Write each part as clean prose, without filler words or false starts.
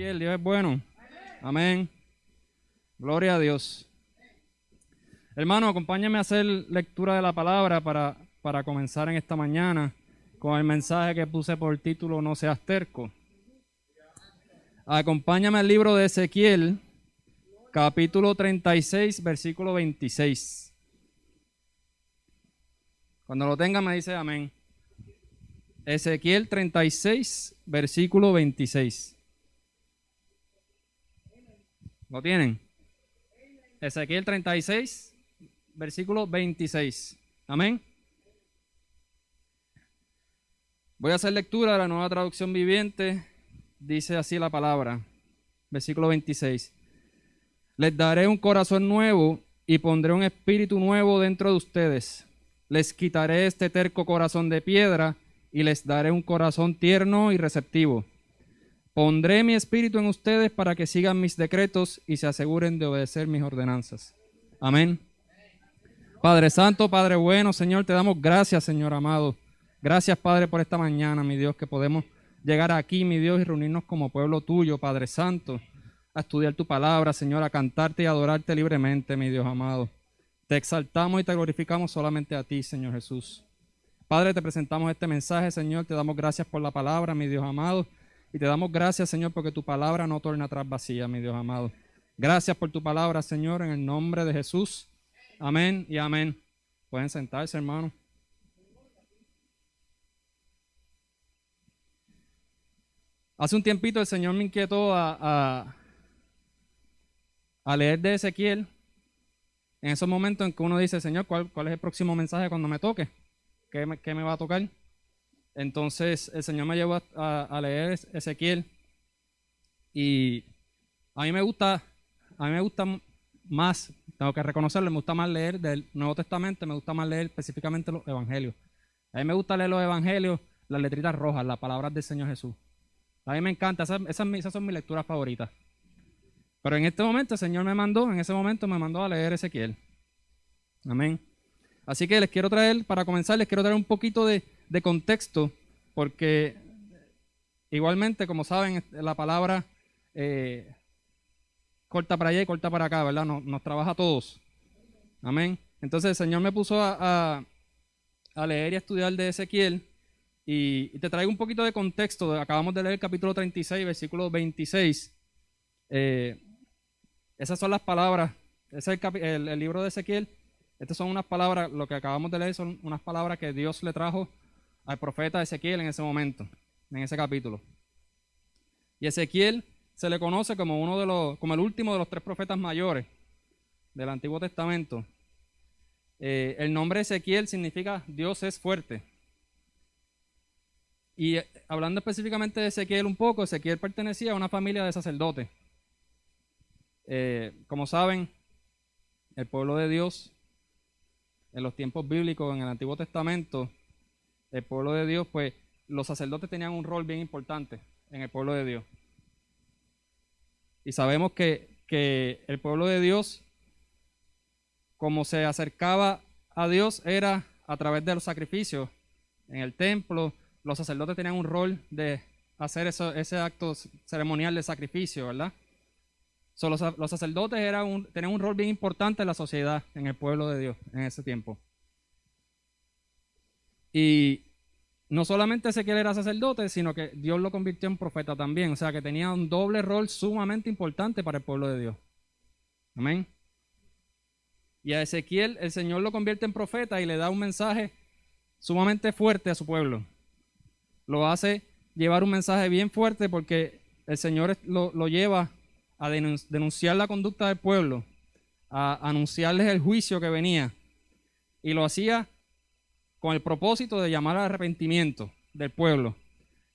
Ezequiel, Dios es bueno. Amén. Gloria a Dios. Hermano, acompáñame a hacer lectura de la palabra para comenzar en esta mañana con el mensaje que puse por título No seas terco. Acompáñame al libro de Ezequiel, capítulo 36, versículo 26. Cuando lo tenga me dice amén. Ezequiel 36, versículo 26. ¿Lo tienen? Ezequiel 36, versículo 26. Amén. Voy a hacer lectura de la Nueva Traducción Viviente. Dice así la palabra. Versículo 26. Les daré un corazón nuevo y pondré un espíritu nuevo dentro de ustedes. Les quitaré este terco corazón de piedra y les daré un corazón tierno y receptivo. Pondré mi espíritu en ustedes para que sigan mis decretos y se aseguren de obedecer mis ordenanzas. Amén. Padre Santo, Padre bueno, Señor, te damos gracias, Señor amado. Gracias, Padre, por esta mañana, mi Dios, que podemos llegar aquí, mi Dios, y reunirnos como pueblo tuyo, Padre Santo, a estudiar tu palabra, Señor, a cantarte y adorarte libremente, mi Dios amado. Te exaltamos y te glorificamos solamente a ti, Señor Jesús. Padre, te presentamos este mensaje, Señor, te damos gracias por la palabra, mi Dios amado. Y te damos gracias, Señor, porque tu palabra no torna atrás vacía, mi Dios amado. Gracias por tu palabra, Señor, en el nombre de Jesús. Amén y amén. Pueden sentarse, hermano. Hace un tiempito el Señor me inquietó a leer de Ezequiel. En esos momentos en que uno dice, Señor, ¿cuál es el próximo mensaje cuando me toque? ¿Qué me va a tocar? Entonces el Señor me llevó a leer Ezequiel y a mí me gusta más, tengo que reconocerlo, me gusta más leer del Nuevo Testamento, me gusta más leer específicamente los evangelios. A mí me gusta leer los evangelios, las letritas rojas, las palabras del Señor Jesús. A mí me encanta, esas son mis lecturas favoritas. Pero en este momento el Señor me mandó a leer Ezequiel. Amén. Así que para comenzar, les quiero traer un poquito de contexto, porque igualmente, como saben, la palabra corta para allá y corta para acá, ¿verdad? Nos trabaja a todos. Amén. Entonces el Señor me puso a leer y a estudiar de Ezequiel y te traigo un poquito de contexto. Acabamos de leer el capítulo 36, versículo 26. Esas son las palabras, ese es el libro de Ezequiel. Estas son unas palabras, lo que acabamos de leer son unas palabras que Dios le trajo al profeta Ezequiel en ese momento, en ese capítulo. Y Ezequiel se le conoce como el último de los 3 profetas mayores del Antiguo Testamento. El nombre Ezequiel significa Dios es fuerte. Y hablando específicamente de Ezequiel un poco, Ezequiel pertenecía a una familia de sacerdotes. Como saben, el pueblo de Dios en los tiempos bíblicos, en el Antiguo Testamento, el pueblo de Dios, pues los sacerdotes tenían un rol bien importante en el pueblo de Dios. Y sabemos que el pueblo de Dios, como se acercaba a Dios, era a través de los sacrificios en el templo. Los sacerdotes tenían un rol de hacer ese acto ceremonial de sacrificio, ¿verdad? Los sacerdotes tenían un rol bien importante en la sociedad, en el pueblo de Dios, en ese tiempo. Y no solamente Ezequiel era sacerdote, sino que Dios lo convirtió en profeta también. O sea, que tenía un doble rol sumamente importante para el pueblo de Dios. Amén. Y a Ezequiel el Señor lo convierte en profeta y le da un mensaje sumamente fuerte a su pueblo. Lo hace llevar un mensaje bien fuerte porque el Señor lo lleva a denunciar la conducta del pueblo, a anunciarles el juicio que venía. Y lo hacía con el propósito de llamar al arrepentimiento del pueblo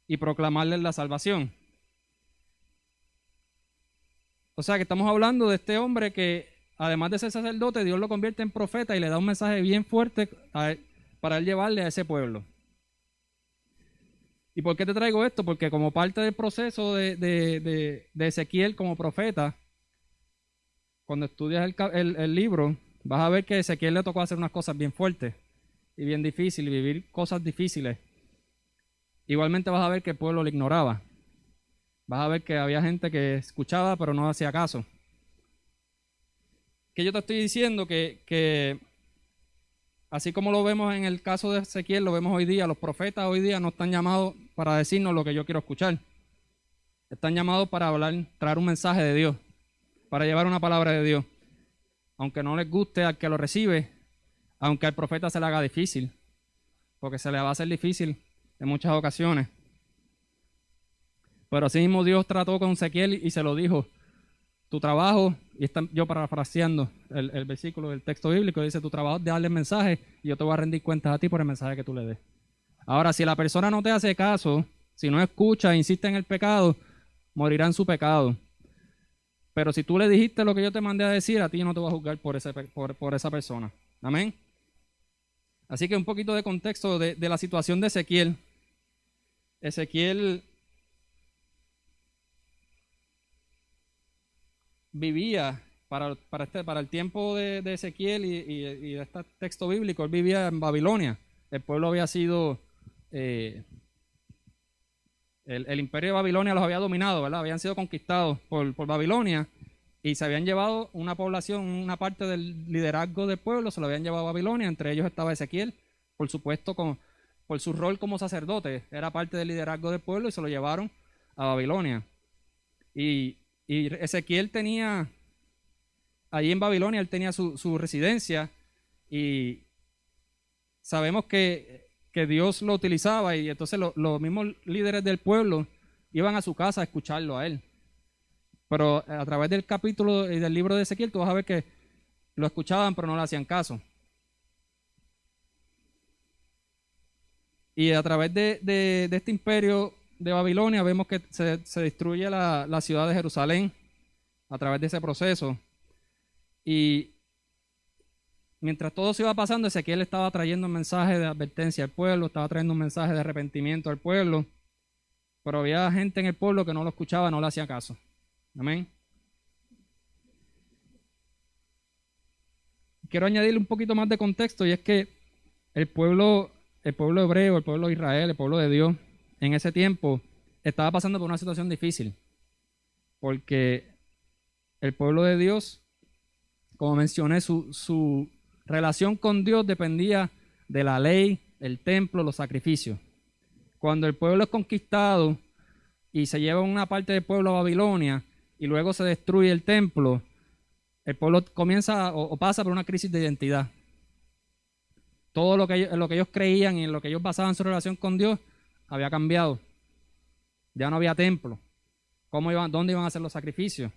y proclamarles la salvación. O sea que estamos hablando de este hombre que, además de ser sacerdote, Dios lo convierte en profeta y le da un mensaje bien fuerte para él llevarle a ese pueblo. ¿Y por qué te traigo esto? Porque como parte del proceso de Ezequiel como profeta, cuando estudias el libro, vas a ver que a Ezequiel le tocó hacer unas cosas bien fuertes y bien difíciles, vivir cosas difíciles. Igualmente vas a ver que el pueblo le ignoraba. Vas a ver que había gente que escuchaba pero no hacía caso. Que yo te estoy diciendo que así como lo vemos en el caso de Ezequiel, lo vemos hoy día, los profetas hoy día no están llamados para decirnos lo que yo quiero escuchar. Están llamados para hablar, traer un mensaje de Dios, para llevar una palabra de Dios. Aunque no les guste al que lo recibe, aunque al profeta se le haga difícil, porque se le va a hacer difícil en muchas ocasiones. Pero así mismo Dios trató con Ezequiel y se lo dijo. Tu trabajo, y está yo parafraseando el versículo del texto bíblico, dice, tu trabajo es de darle el mensaje y yo te voy a rendir cuentas a ti por el mensaje que tú le des. Ahora, si la persona no te hace caso, si no escucha, insiste en el pecado, morirá en su pecado. Pero si tú le dijiste lo que yo te mandé a decir, a ti no te voy a juzgar por esa persona. Amén. Así que un poquito de contexto de la situación de Ezequiel. Ezequiel vivía para el tiempo de Ezequiel y de este texto bíblico, él vivía en Babilonia. El pueblo había sido, el imperio de Babilonia los había dominado, ¿verdad? Habían sido conquistados por Babilonia y se habían llevado una población, una parte del liderazgo del pueblo, se lo habían llevado a Babilonia. Entre ellos estaba Ezequiel, por supuesto, por su rol como sacerdote, era parte del liderazgo del pueblo y se lo llevaron a Babilonia. Y Ezequiel tenía, allí en Babilonia, él tenía su residencia y sabemos que Dios lo utilizaba y entonces los mismos líderes del pueblo iban a su casa a escucharlo a él. Pero a través del capítulo y del libro de Ezequiel tú vas a ver que lo escuchaban pero no le hacían caso. Y a través de este imperio de Babilonia vemos que se destruye la ciudad de Jerusalén a través de ese proceso. Y mientras todo se iba pasando, Ezequiel estaba trayendo un mensaje de advertencia al pueblo, estaba trayendo un mensaje de arrepentimiento al pueblo, pero había gente en el pueblo que no lo escuchaba, no le hacía caso. Amén. Quiero añadirle un poquito más de contexto, y es que el pueblo hebreo, el pueblo de Israel, el pueblo de Dios, en ese tiempo estaba pasando por una situación difícil, porque el pueblo de Dios, como mencioné, su relación con Dios dependía de la ley, el templo, los sacrificios. Cuando el pueblo es conquistado y se lleva una parte del pueblo a Babilonia y luego se destruye el templo, el pueblo comienza o pasa por una crisis de identidad. Todo lo que ellos creían y en lo que ellos basaban su relación con Dios había cambiado. Ya no había templo. ¿Dónde iban a hacer los sacrificios?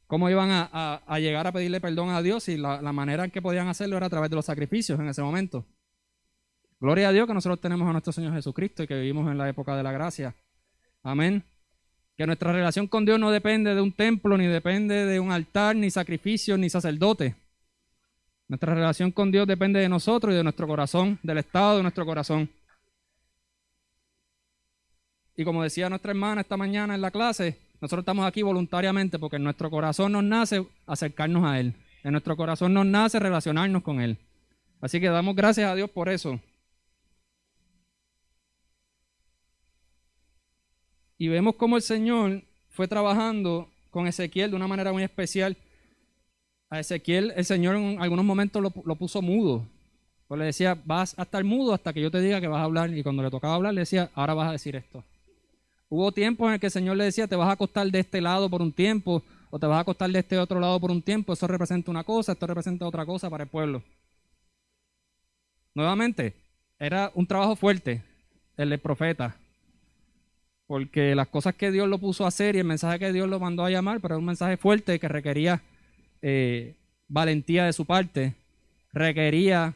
¿Cómo iban a llegar a pedirle perdón a Dios? Y la manera en que podían hacerlo era a través de los sacrificios en ese momento. Gloria a Dios que nosotros tenemos a nuestro Señor Jesucristo y que vivimos en la época de la gracia. Amén. Que nuestra relación con Dios no depende de un templo, ni depende de un altar, ni sacrificio, ni sacerdote. Nuestra relación con Dios depende de nosotros y de nuestro corazón, del estado de nuestro corazón. Y como decía nuestra hermana esta mañana en la clase, nosotros estamos aquí voluntariamente porque en nuestro corazón nos nace acercarnos a Él. En nuestro corazón nos nace relacionarnos con Él. Así que damos gracias a Dios por eso. Y vemos cómo el Señor fue trabajando con Ezequiel de una manera muy especial. A Ezequiel el Señor en algunos momentos lo puso mudo. Pues le decía, vas a estar mudo hasta que yo te diga que vas a hablar. Y cuando le tocaba hablar le decía, ahora vas a decir esto. Hubo tiempos en el que el Señor le decía, te vas a acostar de este lado por un tiempo o te vas a acostar de este otro lado por un tiempo. Eso representa una cosa, esto representa otra cosa para el pueblo. Nuevamente, era un trabajo fuerte el del profeta. Porque las cosas que Dios lo puso a hacer y el mensaje que Dios lo mandó a llamar, pero era un mensaje fuerte que requería valentía de su parte, requería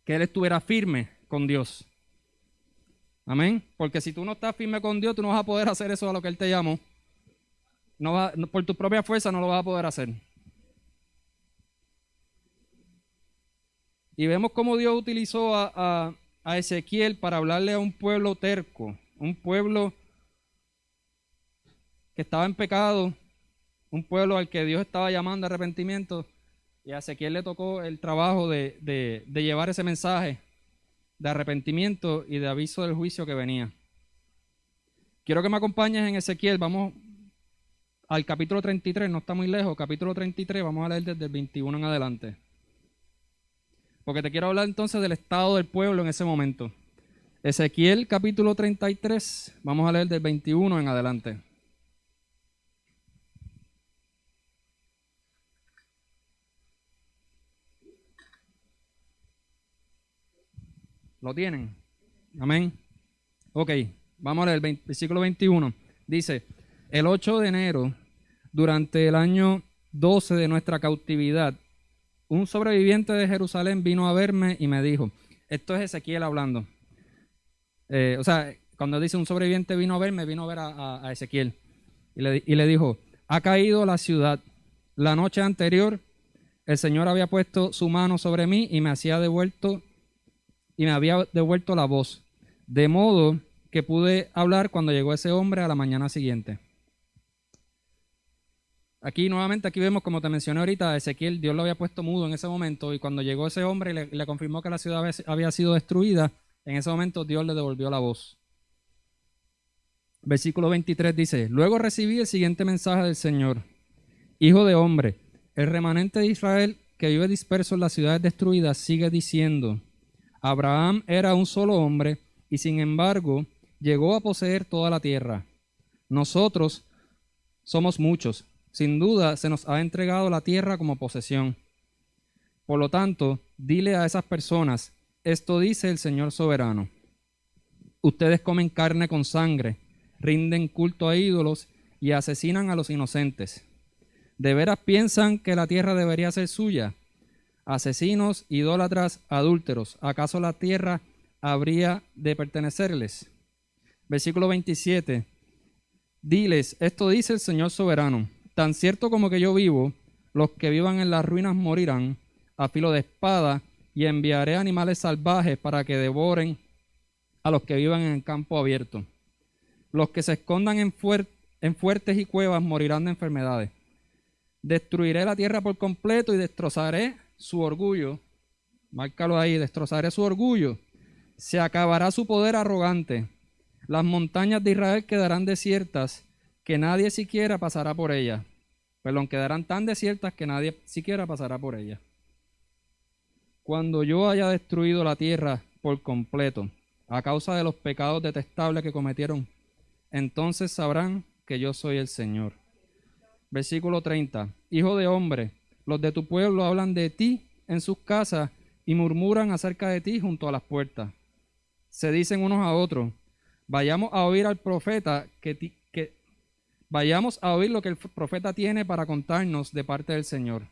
que él estuviera firme con Dios. Amén. Porque si tú no estás firme con Dios, tú no vas a poder hacer eso a lo que Él te llamó. Por tu propia fuerza no lo vas a poder hacer. Y vemos cómo Dios utilizó a Ezequiel para hablarle a un pueblo terco, un pueblo que estaba en pecado, un pueblo al que Dios estaba llamando a arrepentimiento, y a Ezequiel le tocó el trabajo de llevar ese mensaje de arrepentimiento y de aviso del juicio que venía. Quiero que me acompañes en Ezequiel. Vamos al capítulo 33, no está muy lejos. Capítulo 33, vamos a leer desde el 21 en adelante. Porque te quiero hablar entonces del estado del pueblo en ese momento. Ezequiel capítulo 33, vamos a leer del 21 en adelante. ¿Lo tienen? Amén. Ok, vamos a leer el versículo 21. Dice, el 8 de enero, durante el año 12 de nuestra cautividad, un sobreviviente de Jerusalén vino a verme y me dijo, esto es Ezequiel hablando. Cuando dice un sobreviviente vino a verme, vino a ver a Ezequiel. Y le dijo, ha caído la ciudad. La noche anterior, el Señor había puesto su mano sobre mí y me había devuelto la voz. De modo que pude hablar cuando llegó ese hombre a la mañana siguiente. Aquí vemos, como te mencioné ahorita, a Ezequiel, Dios lo había puesto mudo en ese momento, y cuando llegó ese hombre y le confirmó que la ciudad había sido destruida, en ese momento Dios le devolvió la voz. Versículo 23 dice, luego recibí el siguiente mensaje del Señor. Hijo de hombre, el remanente de Israel que vive disperso en las ciudades destruidas sigue diciendo, Abraham era un solo hombre y sin embargo llegó a poseer toda la tierra. Nosotros somos muchos. Sin duda se nos ha entregado la tierra como posesión. Por lo tanto, dile a esas personas, esto dice el Señor soberano. Ustedes comen carne con sangre, rinden culto a ídolos y asesinan a los inocentes. ¿De veras piensan que la tierra debería ser suya? Asesinos, idólatras, adúlteros, ¿acaso la tierra habría de pertenecerles? Versículo 27. Diles, esto dice el Señor soberano, tan cierto como que yo vivo, los que vivan en las ruinas morirán a filo de espada, y enviaré animales salvajes para que devoren a los que vivan en el campo abierto. Los que se escondan en fuertes y cuevas morirán de enfermedades. Destruiré la tierra por completo y destrozaré su orgullo. Márcalo ahí, destrozaré su orgullo. Se acabará su poder arrogante. Las montañas de Israel quedarán desiertas, que nadie siquiera pasará por ellas. Perdón, quedarán tan desiertas que nadie siquiera pasará por ellas. Cuando yo haya destruido la tierra por completo, a causa de los pecados detestables que cometieron, entonces sabrán que yo soy el Señor. Versículo 30. Hijo de hombre, los de tu pueblo hablan de ti en sus casas y murmuran acerca de ti junto a las puertas. Se dicen unos a otros, vayamos a oír al profeta vayamos a oír lo que el profeta tiene para contarnos de parte del Señor.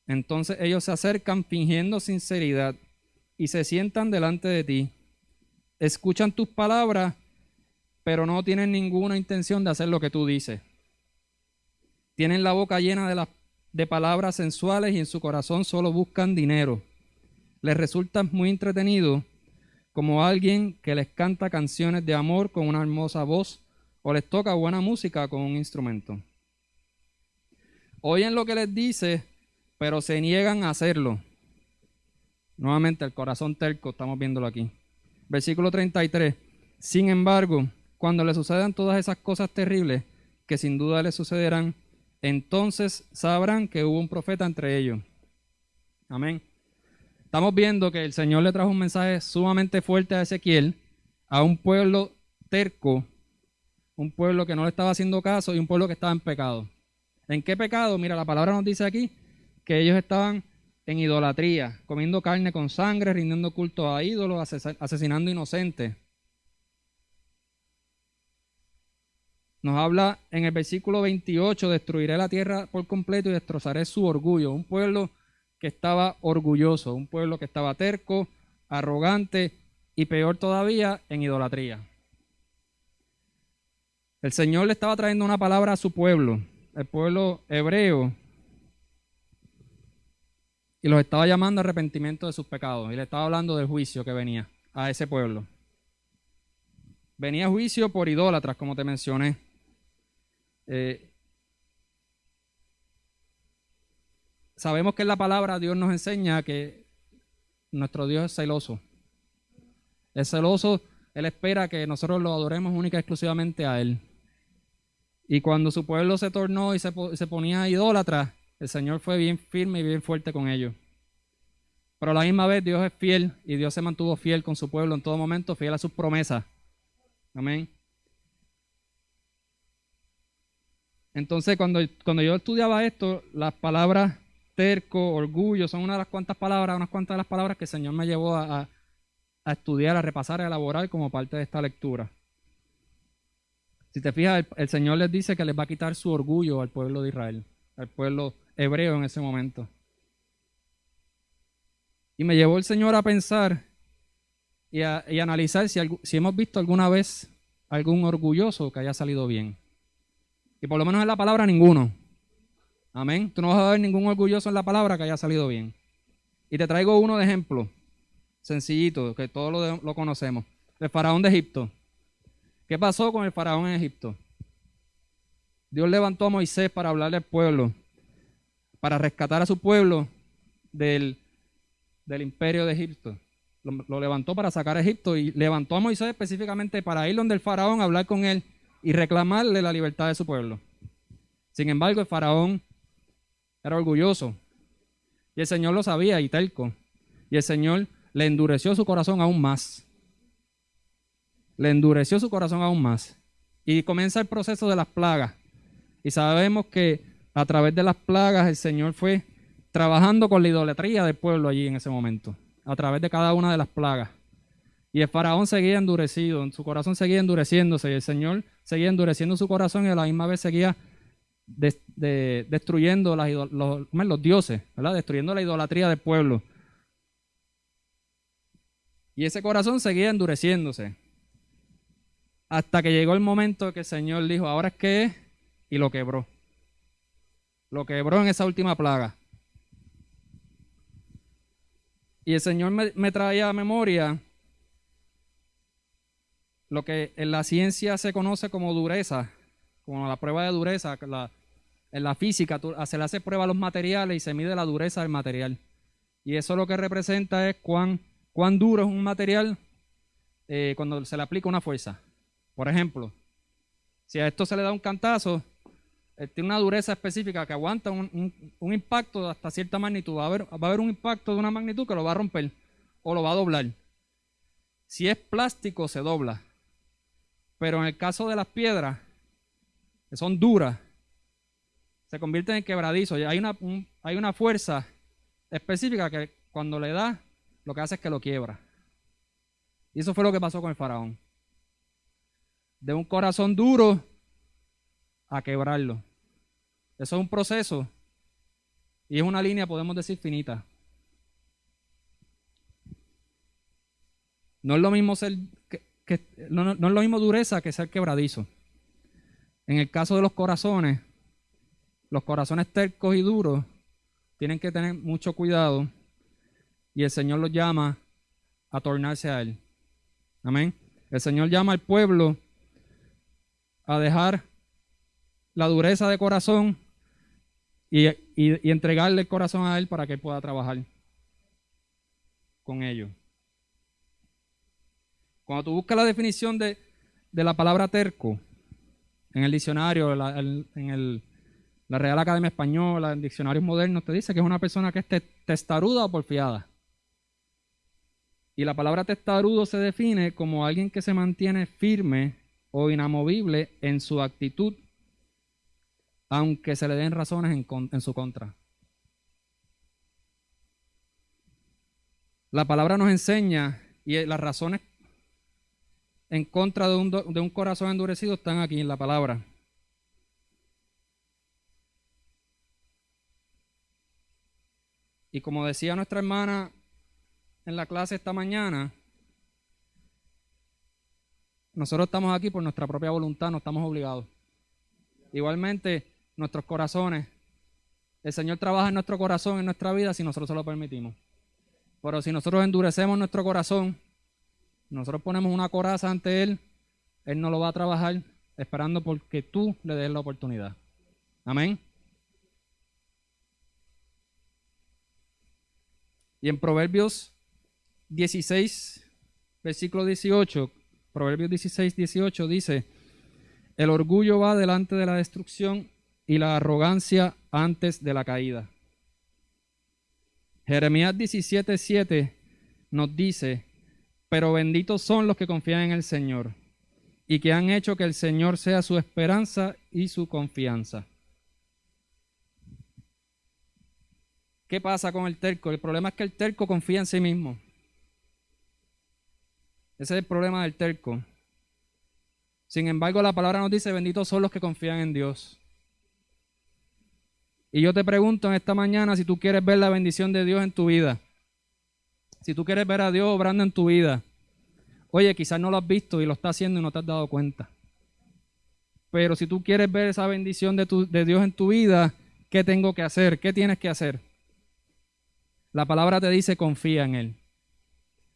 Entonces ellos se acercan fingiendo sinceridad y se sientan delante de ti. Escuchan tus palabras, pero no tienen ninguna intención de hacer lo que tú dices. Tienen la boca llena de palabras sensuales y en su corazón solo buscan dinero. Les resulta muy entretenido como alguien que les canta canciones de amor con una hermosa voz o les toca buena música con un instrumento. Oyen lo que les dice, pero se niegan a hacerlo. Nuevamente el corazón terco, estamos viéndolo aquí. Versículo 33. Sin embargo, cuando les sucedan todas esas cosas terribles, que sin duda les sucederán, entonces sabrán que hubo un profeta entre ellos. Amén. Estamos viendo que el Señor le trajo un mensaje sumamente fuerte a Ezequiel, a un pueblo terco, un pueblo que no le estaba haciendo caso y un pueblo que estaba en pecado. ¿En qué pecado? Mira, la palabra nos dice aquí que ellos estaban en idolatría, comiendo carne con sangre, rindiendo culto a ídolos, asesinando inocentes. Nos habla en el versículo 28, destruiré la tierra por completo y destrozaré su orgullo. Un pueblo que estaba orgulloso, un pueblo que estaba terco, arrogante y peor todavía, en idolatría. El Señor le estaba trayendo una palabra a su pueblo, el pueblo hebreo, y los estaba llamando a arrepentimiento de sus pecados, y le estaba hablando del juicio que venía a ese pueblo. Venía juicio por idólatras, como te mencioné. Sabemos que en la palabra Dios nos enseña que nuestro Dios es celoso. Es celoso Él espera que nosotros lo adoremos única y exclusivamente a Él. Y cuando su pueblo se tornó y se ponía idólatra, el Señor fue bien firme y bien fuerte con ellos. Pero a la misma vez Dios es fiel y Dios se mantuvo fiel con su pueblo en todo momento, fiel a sus promesas. Amén. Entonces, cuando yo estudiaba esto, las palabras terco, orgullo, son unas cuantas de las palabras que el Señor me llevó a estudiar, a repasar, a elaborar como parte de esta lectura. Si te fijas, el Señor les dice que les va a quitar su orgullo al pueblo de Israel, al pueblo hebreo en ese momento. Y me llevó el Señor a pensar y a analizar si hemos visto alguna vez algún orgulloso que haya salido bien. Y por lo menos en la palabra ninguno. Amén. Tú no vas a ver ningún orgulloso en la palabra que haya salido bien. Y te traigo uno de ejemplo, sencillito, que todos lo conocemos. El faraón de Egipto. ¿Qué pasó con el faraón en Egipto? Dios levantó a Moisés para hablarle al pueblo, para rescatar a su pueblo del imperio de Egipto. Lo levantó para sacar a Egipto y levantó a Moisés específicamente para ir donde el faraón a hablar con él y reclamarle la libertad de su pueblo. Sin embargo, el faraón era orgulloso y el Señor lo sabía y terco. Y el Señor le endureció su corazón aún más. Le endureció su corazón aún más. Y comienza el proceso de las plagas. Y sabemos que a través de las plagas el Señor fue trabajando con la idolatría del pueblo allí en ese momento. A través de cada una de las plagas. Y el faraón seguía endurecido, su corazón seguía endureciéndose y el Señor seguía endureciendo su corazón y a la misma vez seguía destruyendo los dioses, ¿verdad? Destruyendo la idolatría del pueblo. Y ese corazón seguía endureciéndose. Hasta que llegó el momento que el Señor dijo, ahora es que es, y lo quebró. Lo quebró en esa última plaga. Y el Señor me traía a memoria lo que en la ciencia se conoce como dureza, como la prueba de dureza. En la física se le hace prueba a los materiales y se mide la dureza del material. Y eso lo que representa es cuán duro es un material cuando se le aplica una fuerza. Por ejemplo, si a esto se le da un cantazo, tiene una dureza específica que aguanta un impacto hasta cierta magnitud. Va a haber un impacto de una magnitud que lo va a romper o lo va a doblar. Si es plástico, se dobla. Pero en el caso de las piedras, que son duras, se convierten en quebradizos. Y hay una fuerza específica que cuando le da, lo que hace es que lo quiebra. Y eso fue lo que pasó con el faraón. De un corazón duro a quebrarlo. Eso es un proceso y es una línea, podemos decir, finita. No es lo mismo no es lo mismo dureza que ser quebradizo. En el caso de los corazones tercos y duros tienen que tener mucho cuidado y el Señor los llama a tornarse a Él. Amén. El Señor llama al pueblo a dejar la dureza de corazón y entregarle el corazón a Él para que Él pueda trabajar con ellos. Cuando tú buscas la definición de la palabra terco en el diccionario, en la Real Academia Española, en diccionarios modernos, te dice que es una persona que es testaruda o porfiada. Y la palabra testarudo se define como alguien que se mantiene firme o inamovible en su actitud, aunque se le den razones en su contra. La palabra nos enseña, y las razones en contra de un corazón endurecido están aquí en la palabra. Y como decía nuestra hermana en la clase esta mañana, nosotros estamos aquí por nuestra propia voluntad, no estamos obligados. Igualmente, nuestros corazones, el Señor trabaja en nuestro corazón, en nuestra vida, si nosotros se lo permitimos. Pero si nosotros endurecemos nuestro corazón, nosotros ponemos una coraza ante Él, Él no lo va a trabajar esperando porque tú le des la oportunidad. Amén. Y en Proverbios 16, versículo 18, Proverbios 16, 18 dice: el orgullo va delante de la destrucción y la arrogancia antes de la caída. Jeremías 17, 7 nos dice: pero benditos son los que confían en el Señor y que han hecho que el Señor sea su esperanza y su confianza. ¿Qué pasa con el terco? El problema es que el terco confía en sí mismo. Ese es el problema del terco. Sin embargo, la palabra nos dice: benditos son los que confían en Dios. Y yo te pregunto en esta mañana si tú quieres ver la bendición de Dios en tu vida. Si tú quieres ver a Dios obrando en tu vida. Oye, quizás no lo has visto y lo está haciendo y no te has dado cuenta. Pero si tú quieres ver esa bendición de Dios en tu vida, ¿qué tengo que hacer? ¿Qué tienes que hacer? La palabra te dice: confía en Él.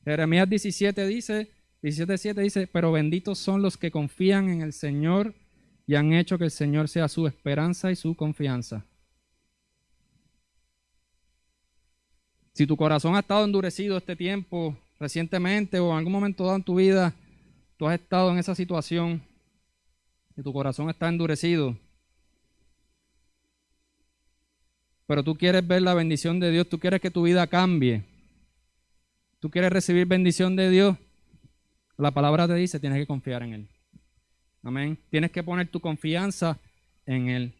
Jeremías 17:7 dice: pero benditos son los que confían en el Señor y han hecho que el Señor sea su esperanza y su confianza. Si tu corazón ha estado endurecido este tiempo, recientemente o en algún momento dado en tu vida, tú has estado en esa situación y tu corazón está endurecido, pero tú quieres ver la bendición de Dios, tú quieres que tu vida cambie, tú quieres recibir bendición de Dios, la palabra te dice: tienes que confiar en Él. Amén. Tienes que poner tu confianza en Él.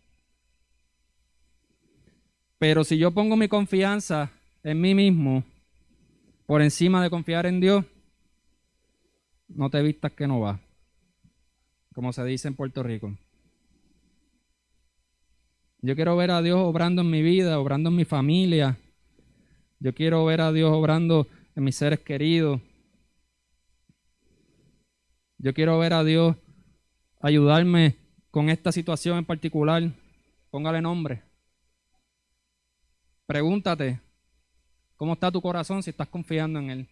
Pero si yo pongo mi confianza en mí mismo por encima de confiar en Dios, no te vistas que no va, como se dice en Puerto Rico. Yo quiero ver a Dios obrando en mi vida, obrando en mi familia. Yo quiero ver a Dios obrando en mis seres queridos. Yo quiero ver a Dios ayudarme con esta situación en particular. Póngale nombre. Pregúntate: ¿cómo está tu corazón si estás confiando en Él?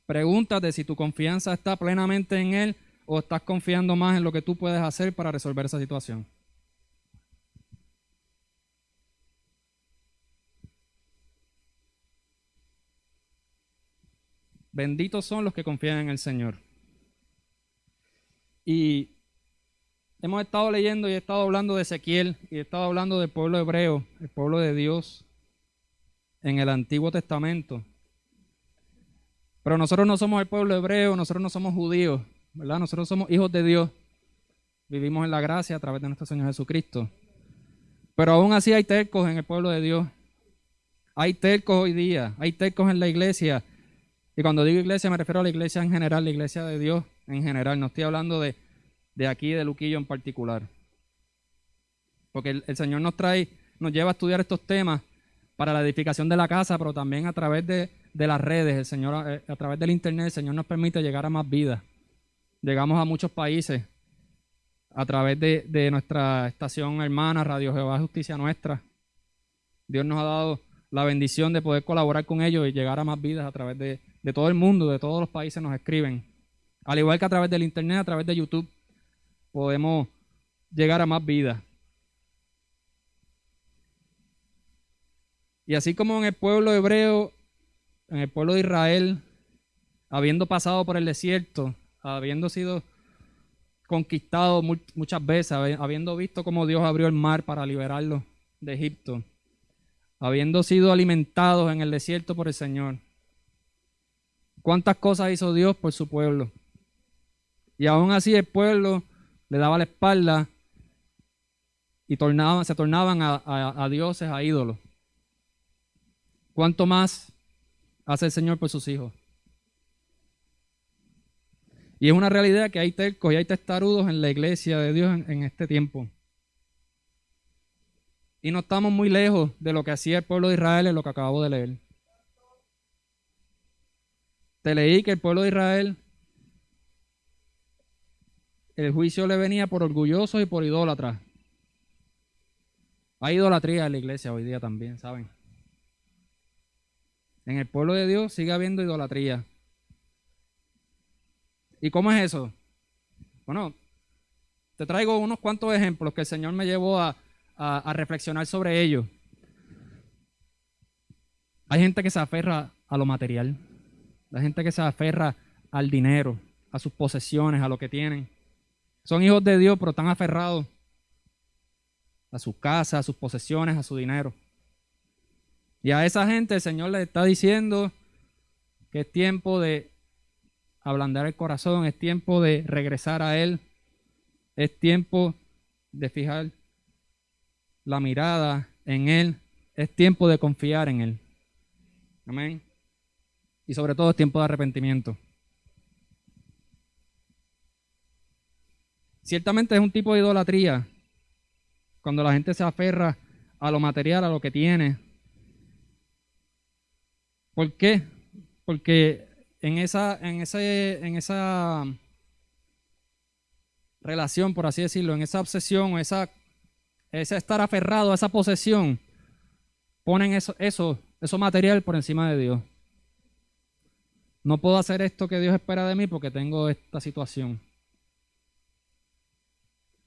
Pregúntate si tu confianza está plenamente en Él o estás confiando más en lo que tú puedes hacer para resolver esa situación. Benditos son los que confían en el Señor. Y hemos estado leyendo y he estado hablando de Ezequiel y he estado hablando del pueblo hebreo, el pueblo de Dios en el Antiguo Testamento. Pero nosotros no somos el pueblo hebreo, nosotros no somos judíos, ¿verdad? Nosotros somos hijos de Dios. Vivimos en la gracia a través de nuestro Señor Jesucristo. Pero aún así hay tercos en el pueblo de Dios. Hay tercos hoy día, hay tercos en la iglesia. Y cuando digo iglesia me refiero a la iglesia en general, la iglesia de Dios en general. No estoy hablando de aquí, de Luquillo en particular. Porque el Señor nos lleva a estudiar estos temas para la edificación de la casa, pero también a través de las redes. El Señor, a través del internet, el Señor nos permite llegar a más vidas. Llegamos a muchos países a través de nuestra estación hermana, Radio Jehová Justicia Nuestra. Dios nos ha dado la bendición de poder colaborar con ellos y llegar a más vidas a través de todo el mundo, de todos los países nos escriben. Al igual que a través del internet, a través de YouTube, podemos llegar a más vidas. Y así como en el pueblo hebreo, en el pueblo de Israel, habiendo pasado por el desierto, habiendo sido conquistado muchas veces, habiendo visto cómo Dios abrió el mar para liberarlos de Egipto, habiendo sido alimentados en el desierto por el Señor. ¿Cuántas cosas hizo Dios por su pueblo? Y aún así el pueblo le daba la espalda y se tornaban a dioses, a ídolos. ¿Cuánto más hace el Señor por sus hijos? Y es una realidad que hay tercos y hay testarudos en la iglesia de Dios en este tiempo. Y no estamos muy lejos de lo que hacía el pueblo de Israel en lo que acabo de leer. Te leí que el pueblo de Israel, el juicio le venía por orgullosos y por idólatras. Hay idolatría en la iglesia hoy día también, ¿saben? En el pueblo de Dios sigue habiendo idolatría. ¿Y cómo es eso? Bueno, te traigo unos cuantos ejemplos que el Señor me llevó a reflexionar sobre ellos. Hay gente que se aferra a lo material. Hay gente que se aferra al dinero, a sus posesiones, a lo que tienen. Son hijos de Dios, pero están aferrados a su casa, a sus posesiones, a su dinero. Y a esa gente el Señor les está diciendo que es tiempo de ablandar el corazón, es tiempo de regresar a Él, es tiempo de fijar la mirada en Él, es tiempo de confiar en Él. Amén. Y sobre todo es tiempo de arrepentimiento. Ciertamente es un tipo de idolatría cuando la gente se aferra a lo material, a lo que tiene. ¿Por qué? Porque en esa relación, por así decirlo, en esa obsesión, ese estar aferrado a esa posesión, ponen eso material por encima de Dios. No puedo hacer esto que Dios espera de mí porque tengo esta situación.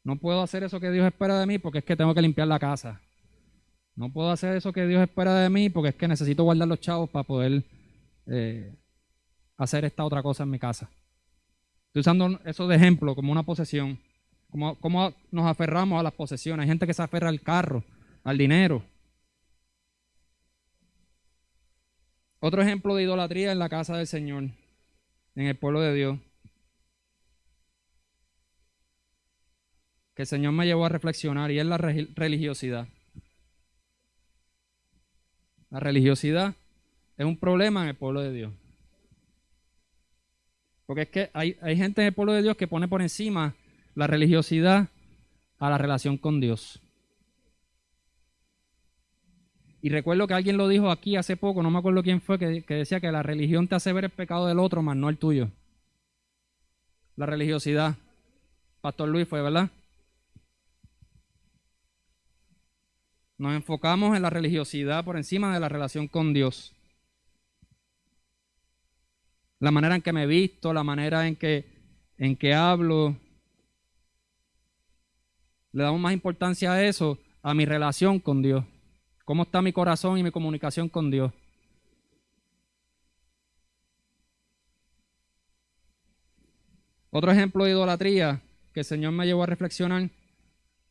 No puedo hacer eso que Dios espera de mí porque es que tengo que limpiar la casa. No puedo hacer eso que Dios espera de mí porque es que necesito guardar los chavos para poder hacer esta otra cosa en mi casa. Estoy usando eso de ejemplo como una posesión. Como nos aferramos a las posesiones. Hay gente que se aferra al carro, al dinero. Otro ejemplo de idolatría en la casa del Señor, en el pueblo de Dios, que el Señor me llevó a reflexionar, y es la religiosidad. La religiosidad es un problema en el pueblo de Dios. Porque es que hay gente en el pueblo de Dios que pone por encima la religiosidad a la relación con Dios. Y recuerdo que alguien lo dijo aquí hace poco, no me acuerdo quién fue, que decía que la religión te hace ver el pecado del otro, más no el tuyo. La religiosidad. Pastor Luis fue, ¿verdad? Nos enfocamos en la religiosidad por encima de la relación con Dios. La manera en que me visto, la manera en que hablo. Le damos más importancia a eso, a mi relación con Dios. ¿Cómo está mi corazón y mi comunicación con Dios? Otro ejemplo de idolatría que el Señor me llevó a reflexionar,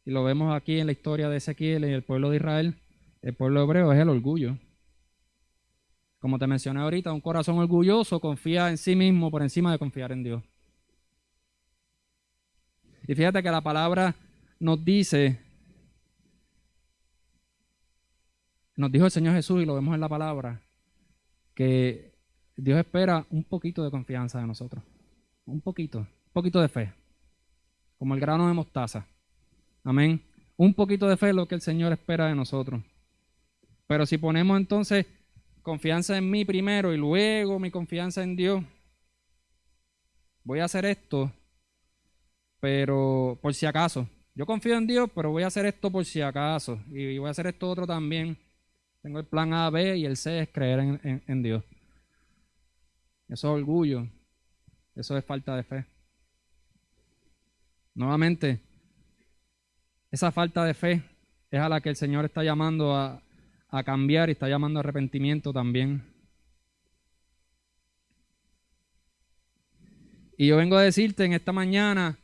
y lo vemos aquí en la historia de Ezequiel y el pueblo de Israel, el pueblo hebreo, es el orgullo. Como te mencioné ahorita, un corazón orgulloso confía en sí mismo por encima de confiar en Dios. Y fíjate que la palabra nos dijo el Señor Jesús, y lo vemos en la palabra, que Dios espera un poquito de confianza de nosotros. Un poquito de fe, como el grano de mostaza. Amén. Un poquito de fe es lo que el Señor espera de nosotros. Pero si ponemos entonces confianza en mí primero y luego mi confianza en Dios, voy a hacer esto, pero por si acaso. Yo confío en Dios, pero voy a hacer esto por si acaso. Y voy a hacer esto otro también. Tengo el plan A, B y el C es creer en Dios. Eso es orgullo. Eso es falta de fe. Nuevamente, esa falta de fe es a la que el Señor está llamando a cambiar y está llamando a arrepentimiento también. Y yo vengo a decirte en esta mañana,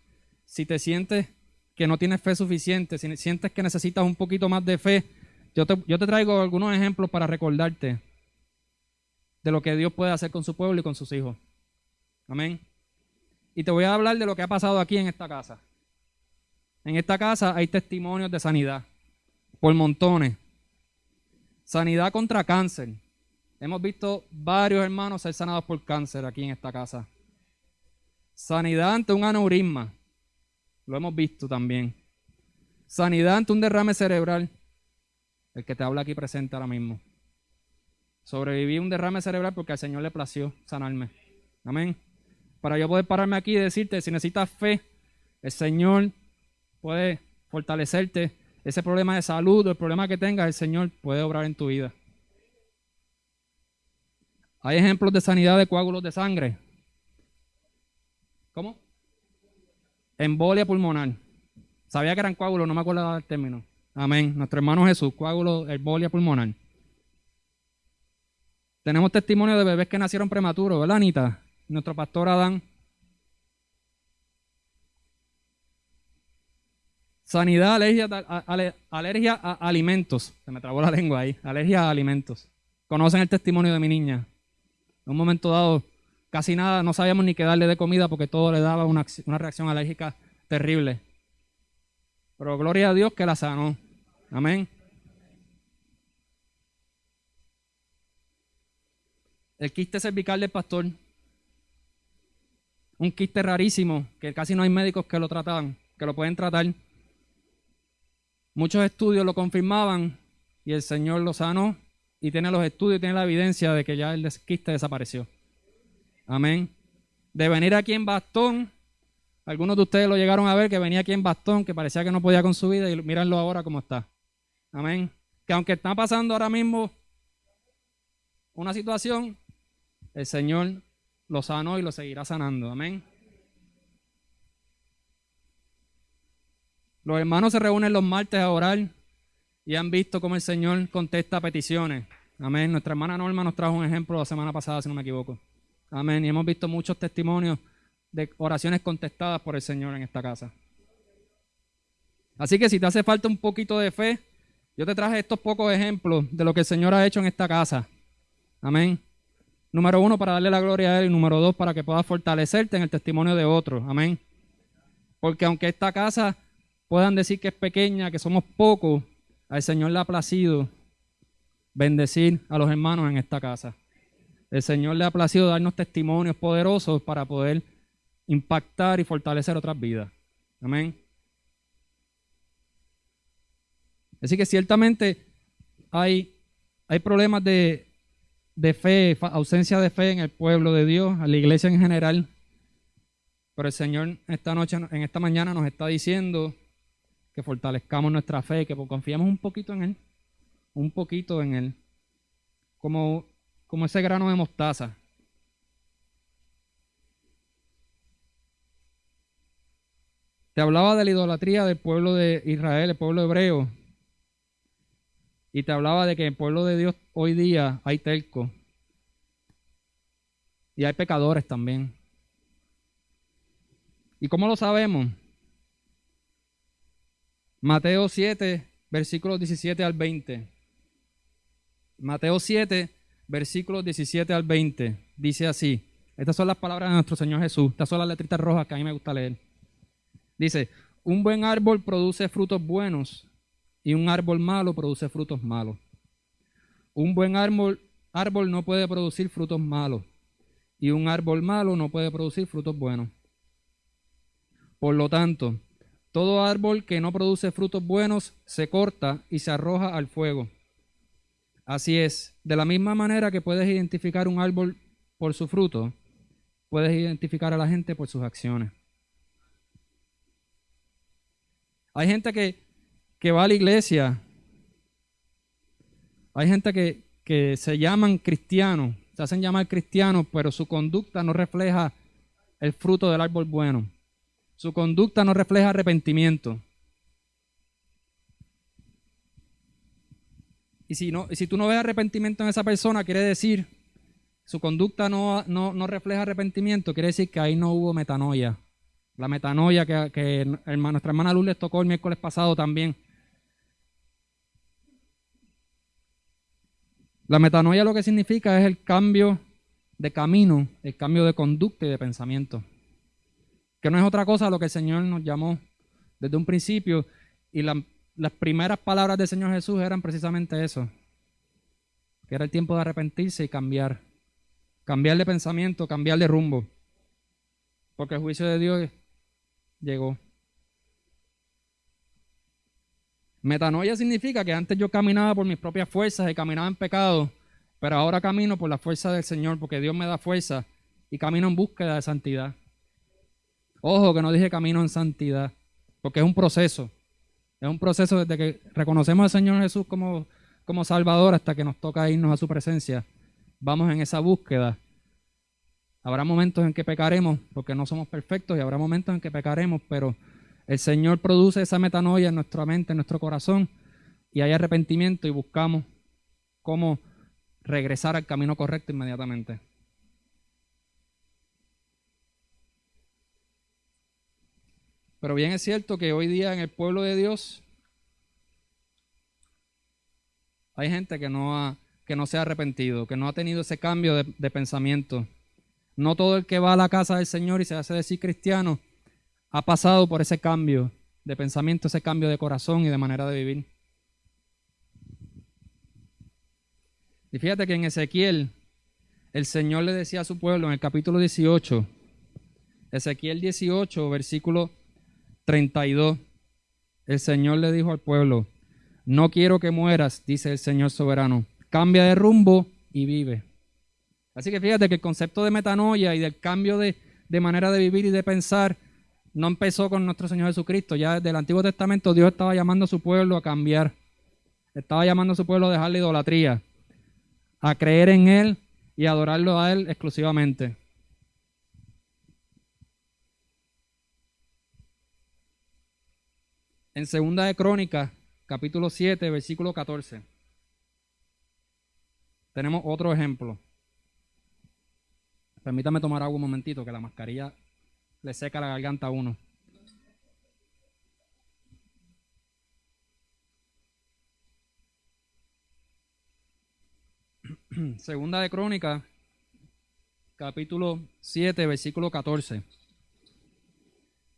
si te sientes que no tienes fe suficiente, si sientes que necesitas un poquito más de fe, yo te traigo algunos ejemplos para recordarte de lo que Dios puede hacer con su pueblo y con sus hijos. Amén. Y te voy a hablar de lo que ha pasado aquí en esta casa. En esta casa hay testimonios de sanidad, por montones. Sanidad contra cáncer. Hemos visto varios hermanos ser sanados por cáncer aquí en esta casa. Sanidad ante un aneurisma. Lo hemos visto también. Sanidad ante un derrame cerebral. El que te habla aquí presente ahora mismo. Sobreviví a un derrame cerebral porque al Señor le plació sanarme. Amén. Para yo poder pararme aquí y decirte, si necesitas fe, el Señor puede fortalecerte. Ese problema de salud o el problema que tengas, el Señor puede obrar en tu vida. Hay ejemplos de sanidad de coágulos de sangre. ¿Cómo? Embolia pulmonar. Sabía que eran coágulos, no me acuerdo del término. Amén. Nuestro hermano Jesús, coágulo, embolia pulmonar. Tenemos testimonio de bebés que nacieron prematuros, ¿verdad, Anita? nuestro pastor Adán. Sanidad, alergia a alimentos. Se me trabó la lengua ahí. Alergia a alimentos. Conocen el testimonio de mi niña. En un momento dado, casi nada, no sabíamos ni qué darle de comida porque todo le daba una reacción alérgica terrible. Pero gloria a Dios que la sanó. Amén. El quiste cervical del pastor. Un quiste rarísimo, que casi no hay médicos que lo tratan, que lo pueden tratar. Muchos estudios lo confirmaban y el Señor lo sanó y tiene los estudios y tiene la evidencia de que ya el quiste desapareció. Amén. De venir aquí en bastón, algunos de ustedes lo llegaron a ver que venía aquí en bastón, que parecía que no podía con su vida y mírenlo ahora cómo está. Amén. Que aunque está pasando ahora mismo una situación, el Señor lo sanó y lo seguirá sanando. Amén. Los hermanos se reúnen los martes a orar y han visto cómo el Señor contesta peticiones. Amén. Nuestra hermana Norma nos trajo un ejemplo la semana pasada, si no me equivoco. Amén. Y hemos visto muchos testimonios de oraciones contestadas por el Señor en esta casa. Así que si te hace falta un poquito de fe, yo te traje estos pocos ejemplos de lo que el Señor ha hecho en esta casa. Amén. Número 1, para darle la gloria a Él. Y número 2, para que puedas fortalecerte en el testimonio de otros. Amén. Porque aunque esta casa puedan decir que es pequeña, que somos pocos, al Señor le ha placido bendecir a los hermanos en esta casa. El Señor le ha placido darnos testimonios poderosos para poder impactar y fortalecer otras vidas. Amén. Así que ciertamente hay problemas de fe, ausencia de fe en el pueblo de Dios, en la iglesia en general. Pero el Señor en esta mañana nos está diciendo que fortalezcamos nuestra fe, que confiemos un poquito en Él, como ese grano de mostaza. Te hablaba de la idolatría del pueblo de Israel, el pueblo hebreo, y te hablaba de que en el pueblo de Dios hoy día hay tercos y hay pecadores también. ¿Y cómo lo sabemos? Mateo 7, versículos 17 al 20. Mateo 7, versículos 17 al 20. Dice así. Estas son las palabras de nuestro Señor Jesús. Estas son las letritas rojas que a mí me gusta leer. Dice, un buen árbol produce frutos buenos y un árbol malo produce frutos malos. Un buen árbol no puede producir frutos malos y un árbol malo no puede producir frutos buenos. Por lo tanto, todo árbol que no produce frutos buenos se corta y se arroja al fuego. Así es, de la misma manera que puedes identificar un árbol por su fruto, puedes identificar a la gente por sus acciones. Hay gente que va a la iglesia, hay gente que se llaman cristianos, se hacen llamar cristianos, pero su conducta no refleja el fruto del árbol bueno. Su conducta no refleja arrepentimiento. Y si tú no ves arrepentimiento en esa persona, quiere decir, su conducta no refleja arrepentimiento, quiere decir que ahí no hubo metanoia. La metanoia que nuestra hermana Luz les tocó el miércoles pasado también. La metanoia lo que significa es el cambio de camino, el cambio de conducta y de pensamiento. Que no es otra cosa a lo que el Señor nos llamó desde un principio. Y las primeras palabras del Señor Jesús eran precisamente eso. Que era el tiempo de arrepentirse y cambiar. Cambiar de pensamiento, cambiar de rumbo. Porque el juicio de Dios llegó. Metanoia significa que antes yo caminaba por mis propias fuerzas y caminaba en pecado, pero ahora camino por la fuerza del Señor, porque Dios me da fuerza y camino en búsqueda de santidad. Ojo, que no dije camino en santidad, porque es un proceso. Es un proceso desde que reconocemos al Señor Jesús como Salvador hasta que nos toca irnos a su presencia. Vamos en esa búsqueda. Habrá momentos en que pecaremos porque no somos perfectos y habrá momentos en que pecaremos, pero el Señor produce esa metanoia en nuestra mente, en nuestro corazón, y hay arrepentimiento y buscamos cómo regresar al camino correcto inmediatamente. Pero bien es cierto que hoy día en el pueblo de Dios hay gente que no se ha arrepentido, que no ha tenido ese cambio de pensamiento. No todo el que va a la casa del Señor y se hace decir cristiano ha pasado por ese cambio de pensamiento, ese cambio de corazón y de manera de vivir. Y fíjate que en Ezequiel, el Señor le decía a su pueblo en el capítulo 18, Ezequiel 18, versículo 32, el Señor le dijo al pueblo: no quiero que mueras, dice el Señor soberano, cambia de rumbo y vive. Así que fíjate que el concepto de metanoia y del cambio de manera de vivir y de pensar no empezó con nuestro Señor Jesucristo. Ya desde el Antiguo Testamento Dios estaba llamando a su pueblo a cambiar. Estaba llamando a su pueblo a dejar la idolatría, a creer en Él y adorarlo a Él exclusivamente. En Segunda de Crónicas, capítulo 7, versículo 14, tenemos otro ejemplo. Permítame tomar agua un momentito, que la mascarilla le seca la garganta a uno. Segunda de Crónicas, capítulo 7, versículo 14.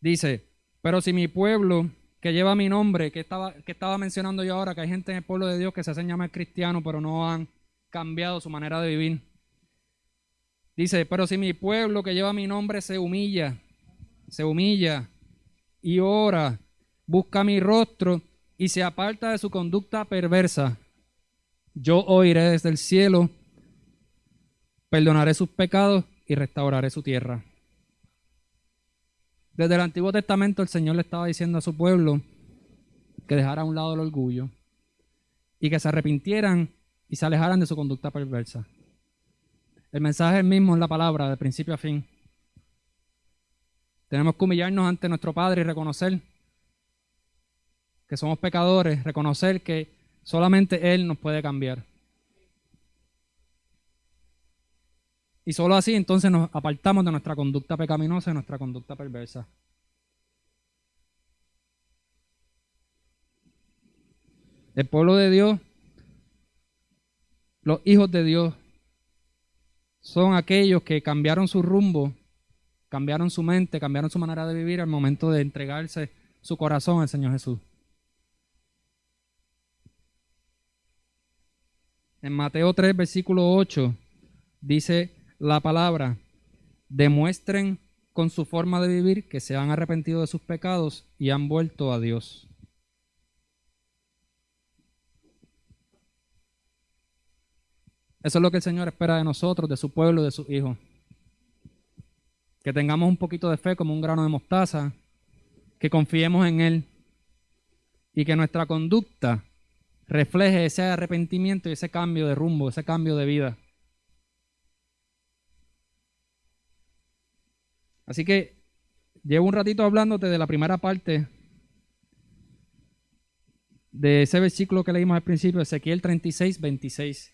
Dice: pero si mi pueblo, que lleva mi nombre, que estaba mencionando yo ahora, que hay gente en el pueblo de Dios que se hacen llamar cristiano, pero no han cambiado su manera de vivir. Dice: pero si mi pueblo que lleva mi nombre se humilla y ora, busca mi rostro y se aparta de su conducta perversa, yo oiré desde el cielo, perdonaré sus pecados y restauraré su tierra. Desde el Antiguo Testamento el Señor le estaba diciendo a su pueblo que dejara a un lado el orgullo y que se arrepintieran y se alejaran de su conducta perversa. El mensaje es el mismo en la palabra, de principio a fin. Tenemos que humillarnos ante nuestro Padre y reconocer que somos pecadores, reconocer que solamente Él nos puede cambiar. Y solo así entonces nos apartamos de nuestra conducta pecaminosa y nuestra conducta perversa. El pueblo de Dios, los hijos de Dios, son aquellos que cambiaron su rumbo, cambiaron su mente, cambiaron su manera de vivir al momento de entregarse su corazón al Señor Jesús. En Mateo 3, versículo 8, dice la palabra: demuestren con su forma de vivir que se han arrepentido de sus pecados y han vuelto a Dios. Eso es lo que el Señor espera de nosotros, de su pueblo, de sus hijos. Que tengamos un poquito de fe como un grano de mostaza, que confiemos en Él y que nuestra conducta refleje ese arrepentimiento y ese cambio de rumbo, ese cambio de vida. Así que llevo un ratito hablándote de la primera parte de ese versículo que leímos al principio, Ezequiel 36, 26.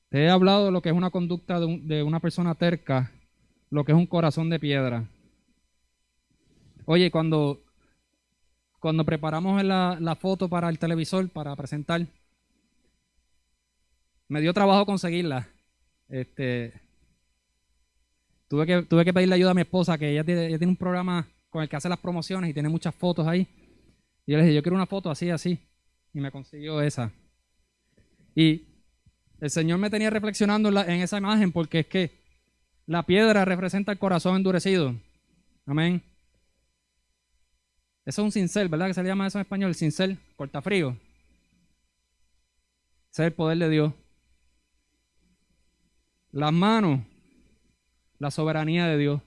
Te he hablado de lo que es una conducta de una persona terca, lo que es un corazón de piedra. Oye, cuando preparamos la foto para el televisor, para presentar, me dio trabajo conseguirla. Tuve que pedirle ayuda a mi esposa, que ella tiene un programa con el que hace las promociones y tiene muchas fotos ahí. Y yo le dije: yo quiero una foto así, así. Y me consiguió esa. Y el Señor me tenía reflexionando en esa imagen, porque es que la piedra representa el corazón endurecido. Amén. Eso es un cincel, ¿verdad? Que se le llama eso en español, cincel, cortafrío. Ese es el poder de Dios. Las manos, la soberanía de Dios.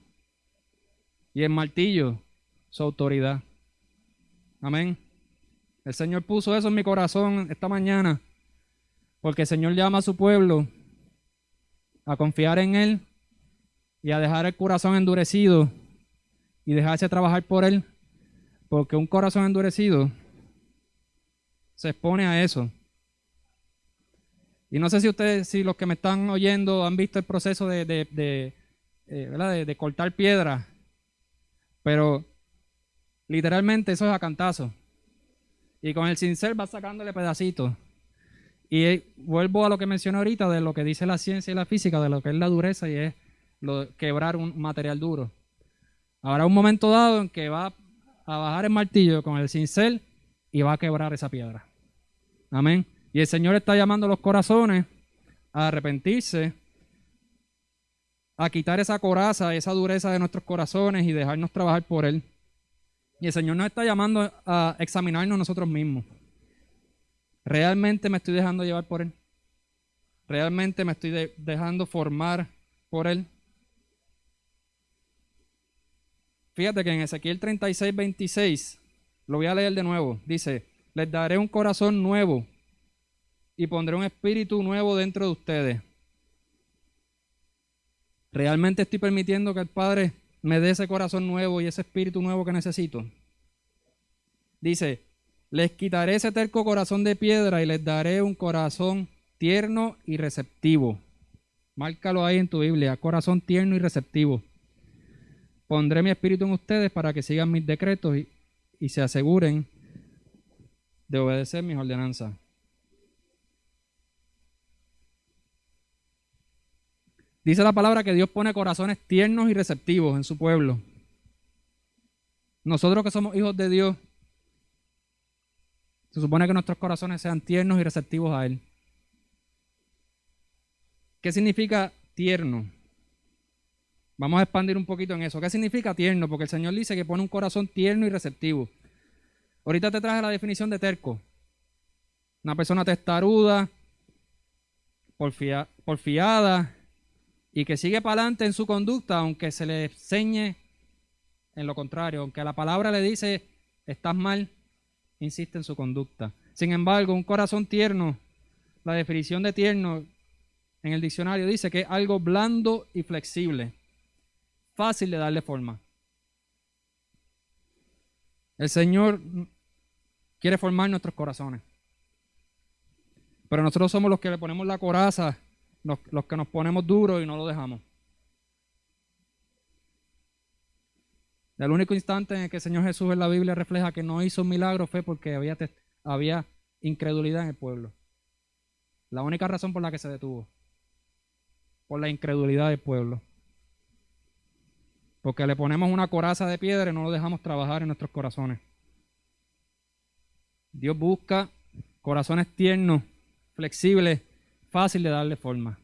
Y el martillo, su autoridad. Amén. El Señor puso eso en mi corazón esta mañana, porque el Señor llama a su pueblo a confiar en Él y a dejar el corazón endurecido y dejarse trabajar por Él, porque un corazón endurecido se expone a eso. Y no sé si los que me están oyendo han visto el proceso ¿verdad? de cortar piedra, pero Literalmente eso es a cantazo. Y con el cincel vas sacándole pedacitos. Y vuelvo a lo que mencioné ahorita de lo que dice la ciencia y la física, de lo que es la dureza y es quebrar un material duro. Habrá un momento dado en que va a bajar el martillo con el cincel y va a quebrar esa piedra. Amén. Y el Señor está llamando a los corazones a arrepentirse, a quitar esa coraza, esa dureza de nuestros corazones y dejarnos trabajar por Él. Y el Señor nos está llamando a examinarnos nosotros mismos. ¿Realmente me estoy dejando llevar por Él? ¿Realmente me estoy dejando formar por Él? Fíjate que en Ezequiel 36, 26, lo voy a leer de nuevo, dice, les daré un corazón nuevo y pondré un espíritu nuevo dentro de ustedes. ¿Realmente estoy permitiendo que el Padre me dé ese corazón nuevo y ese espíritu nuevo que necesito? Dice, les quitaré ese terco corazón de piedra y les daré un corazón tierno y receptivo. Márcalo ahí en tu Biblia, corazón tierno y receptivo. Pondré mi espíritu en ustedes para que sigan mis decretos y se aseguren de obedecer mis ordenanzas. Dice la palabra que Dios pone corazones tiernos y receptivos en su pueblo. Nosotros que somos hijos de Dios, se supone que nuestros corazones sean tiernos y receptivos a Él. ¿Qué significa tierno? Vamos a expandir un poquito en eso. ¿Qué significa tierno? Porque el Señor dice que pone un corazón tierno y receptivo. Ahorita te traje la definición de terco. Una persona testaruda, porfiada y que sigue para adelante en su conducta, aunque se le enseñe en lo contrario. Aunque la palabra le dice, estás mal, insiste en su conducta. Sin embargo, un corazón tierno, la definición de tierno en el diccionario dice que es algo blando y flexible, fácil de darle forma. El Señor quiere formar nuestros corazones, pero nosotros somos los que le ponemos la coraza, los que nos ponemos duros y no lo dejamos. El único instante en el que el Señor Jesús en la Biblia refleja que no hizo un milagro fue porque había incredulidad en el pueblo. La única razón por la que se detuvo, por la incredulidad del pueblo. Porque le ponemos una coraza de piedra y no lo dejamos trabajar en nuestros corazones. Dios busca corazones tiernos, flexibles, fácil de darle forma.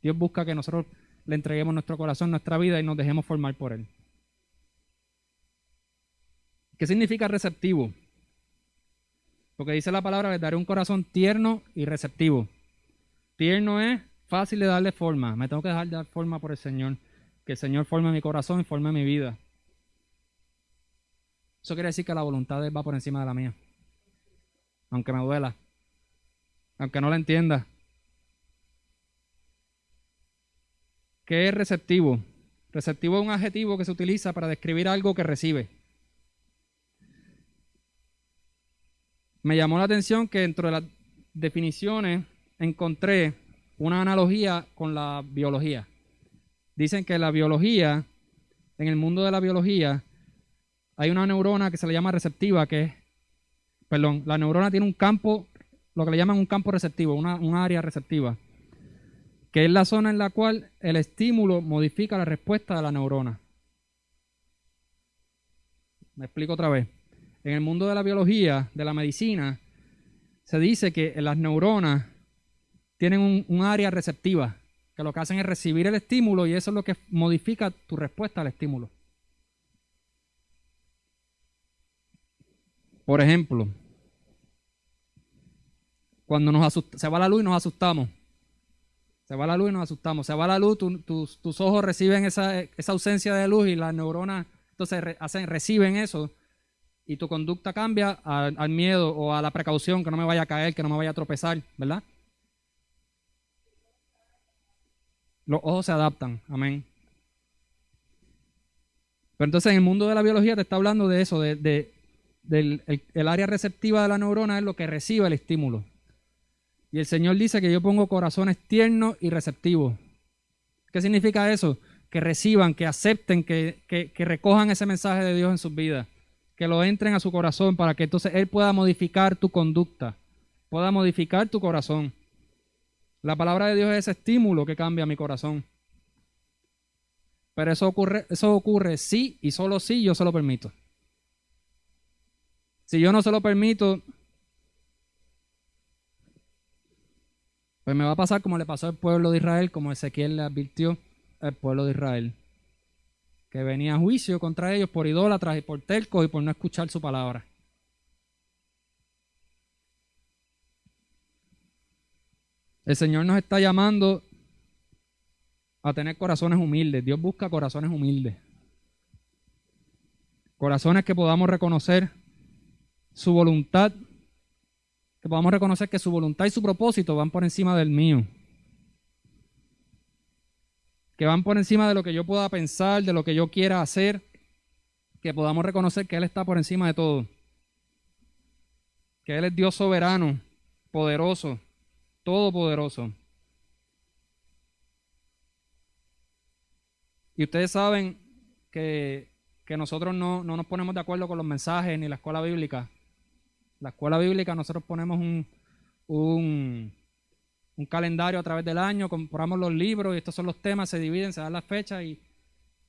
Dios busca que nosotros le entreguemos nuestro corazón, nuestra vida y nos dejemos formar por Él. ¿Qué significa receptivo? Porque dice la palabra, les daré un corazón tierno y receptivo. Tierno es fácil de darle forma. Me tengo que dejar de dar forma por el Señor. Que el Señor forme mi corazón y forme mi vida. Eso quiere decir que la voluntad de Él va por encima de la mía. Aunque me duela. Aunque no la entienda. ¿Qué es receptivo? Receptivo es un adjetivo que se utiliza para describir algo que recibe. Me llamó la atención que dentro de las definiciones encontré una analogía con la biología. Dicen que la biología, en el mundo de la biología, hay una neurona que se le llama receptiva, la neurona tiene un campo, lo que le llaman un campo receptivo, un área receptiva, que es la zona en la cual el estímulo modifica la respuesta de la neurona. Me explico otra vez. En el mundo de la biología, de la medicina, se dice que las neuronas tienen un área receptiva, que lo que hacen es recibir el estímulo y eso es lo que modifica tu respuesta al estímulo. Por ejemplo, cuando se va la luz y nos asustamos. Se va la luz y nos asustamos. Se va la luz, tus ojos reciben esa ausencia de luz y las neuronas entonces reciben eso y tu conducta cambia al miedo o a la precaución, que no me vaya a caer, que no me vaya a tropezar, ¿verdad? Los ojos se adaptan, amén. Pero entonces en el mundo de la biología te está hablando de eso, el área receptiva de la neurona es lo que recibe el estímulo. Y el Señor dice que yo pongo corazones tiernos y receptivos. ¿Qué significa eso? Que reciban, que acepten, que recojan ese mensaje de Dios en sus vidas. que lo entren a su corazón para que entonces Él pueda modificar tu conducta, pueda modificar tu corazón. La palabra de Dios es ese estímulo que cambia mi corazón. Pero eso ocurre sí y solo si yo se lo permito. Si yo no se lo permito, pues me va a pasar como le pasó al pueblo de Israel, como Ezequiel le advirtió al pueblo de Israel, que venía a juicio contra ellos por idólatras y por tercos y por no escuchar su palabra. El Señor nos está llamando a tener corazones humildes. Dios busca corazones humildes. Corazones que podamos reconocer su voluntad, que podamos reconocer que su voluntad y su propósito van por encima del mío. Que van por encima de lo que yo pueda pensar, de lo que yo quiera hacer. Que podamos reconocer que Él está por encima de todo. Que Él es Dios soberano, poderoso, todopoderoso. Y ustedes saben que nosotros no nos ponemos de acuerdo con los mensajes ni la escuela bíblica. La escuela bíblica nosotros ponemos un calendario a través del año, compramos los libros y estos son los temas, se dividen, se dan las fechas y